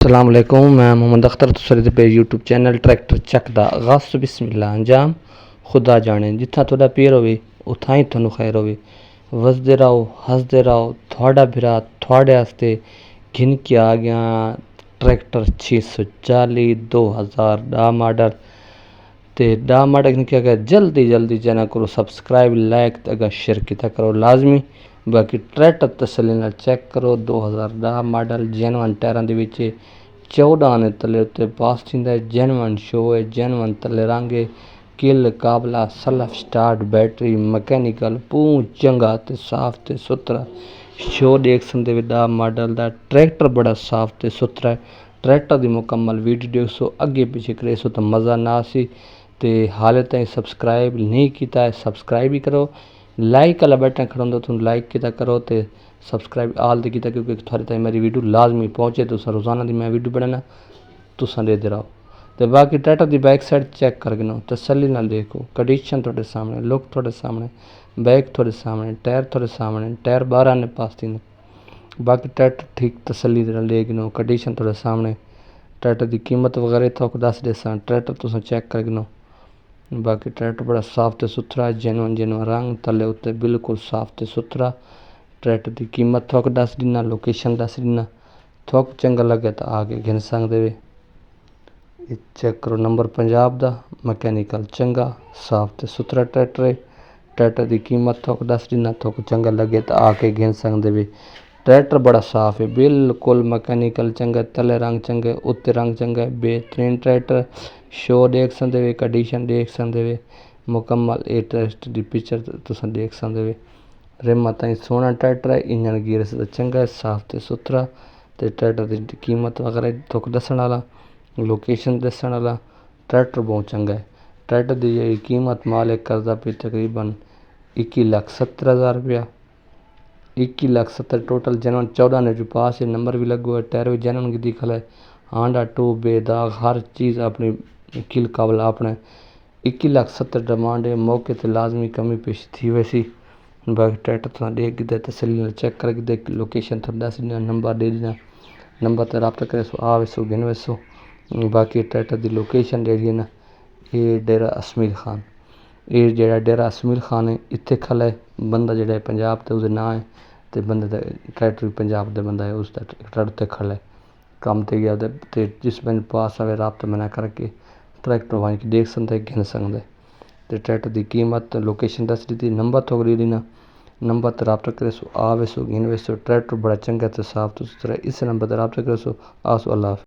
अस्सलामुअलैकुम, मैं मोहम्मद अख्तर तुसां पे यूट्यूब चैनल ट्रैक्टर चक दा आगाज़ तो बिस्मिल्लाह अंजाम खुदा जाने। जिथा थोड़ा पेर होवे उत्थां ही थानू खैर होवे। वसदे रहो हसदे रहो। थोड़ा बिरा थोड़े वास्ते घिन के आ गया ट्रैक्टर 640 2010 मॉडल ते 10 मॉडल घिन के आ गया। जल्दी चैनल करो सब्सक्राइब लाइक अगर शेयर किया करो लाजमी। बाकी ट्रैक्टर तसल्ली नाल चेक करो 2010 मॉडल जेनवन टायरां दे विच 14 ने तले उत्ते पास थींदा है। जेनवन शो है, जेनवन तले रंग है, किल काबला सलफ स्टार्ट बैटरी मैकेनिकल पूंछ चंगा ते साफ ते सुथरा शो देख सकते वे। 10 मॉडल दा ट्रैक्टर बड़ा साफ ते सुथरा है। ट्रैक्टर दी मुकम्मल वीडियो देखो अगे पीछे करे सो तो मज़ा ना सी। ते हाले ताईं सब्सक्राइब नहीं किया है सब्सक्राइब ही करो। लाइक वाला बटन खड़ा तुम लाइक किया करो तो सब्सक्राइब आल तो किया क्योंकि थोड़े ताईं मेरी वीडियो लाजमी पहुँचे। तुसा रोज़ाना दी मैं वीडियो बनाना तुसा दे रहो। तो बाकी ट्रैक्टर की बैक साइड चेक कर गिनो तसल्ली नाल देखो। कंडीशन थोड़े सामने, लुक थोड़े सामने, बैक थोड़े सामने, टायर थोड़े सामने, टायर 12 ने पास थी। बाकी ट्रैक्टर ठीक तसल्ली ले गिनो। कंडीशन थोड़े सामने। ट्रैक्टर की कीमत वगैरह थोक दस देसा। ट्रैक्टर तुसा चेक कर गिनो। बाकी ट्रैक्टर बड़ा साफ ते सुथरा जेनवन रंग तले उत्ते बिल्कुल साफ ते सुथरा। ट्रैक्टर की कीमत थोक दस दिना, लोकेशन दस दिना। थोक चंगा लगे तो आके घिन सकते वे। चेक करो नंबर पंजाब दा मैकेनिकल चंगा साफ ते सुथरा ट्रैक्टर है। ट्रैक्टर की कीमत थोक दस दिना, थोक चंगा लगे तो आके घिन सकते वे। ट्रैक्टर बड़ा साफ है बिल्कुल मैकेनिकल चंगा, तले रंग चंगे, उत्ते रंग चंगा है। बेहतरीन ट्रैक्टर शो देख सकते वे, कंडीशन देख सकते वे मुकम्मल। ए ट्रैक्टर की पिक्चर तुस देख सकते वे। रिमा ताईं सोहना ट्रैक्टर है। इंजन गियर से चंगा है साफ ते सुथरा। तो ट्रैक्टर की कीमत वगैरह थोक दसन वाला, लोकेशन दसन वाला। ट्रैक्टर बहुत चंगा है। ट्रैक्टर की कीमत मालिक करदा पे तकरीबन 21,70,000 रुपया। 21,70,000 टोटल। जनवन 14 ने जो पास है, नंबर भी लगो है, टायर भी जनवन की दिखल है। हांडा टू बेदाग हर चीज़ अपनी किल काबला अपने। 21,70,000 डिमांड है। मौके पर लाजमी कमी पेश थी वैसी। बाकी ट्रैक्टर तुम देख गिदे तसल्ली चेक कर गिदे। लोकेशन थोड़ा दस दिना, नंबर दे देना, नंबर पर रब्ता करे सो आ वैसो गिन वैसो। बाकी ट्रैक्टर की लोकेशन जी है ना, ये डेरा अजमीर खान। ये जो डेरा अजमीर खान है इत्थे खला है। बंदा जो है पंजाब तो उसका नाम है तो बंदे का ट्रैक्टर भी पंजाब का बंदा है। उसका ट्रैक्टर उत्ते खला है काम ते गया तो जिस बंद पास आए रब्ता मना करके ट्रैक्टर वहीं देख सकते है घिन सकते। तो ट्रैक्टर की कीमत लोकेशन दस दी थी, नंबर थोक दी देना, नंबर पर रब्ता करे सो आ वैसो घिन वैसो। ट्रैक्टर बड़ा चंगा तो साफ सुथरा। इस नंबर पर रब्ता करे सो आ सो अल्लाह।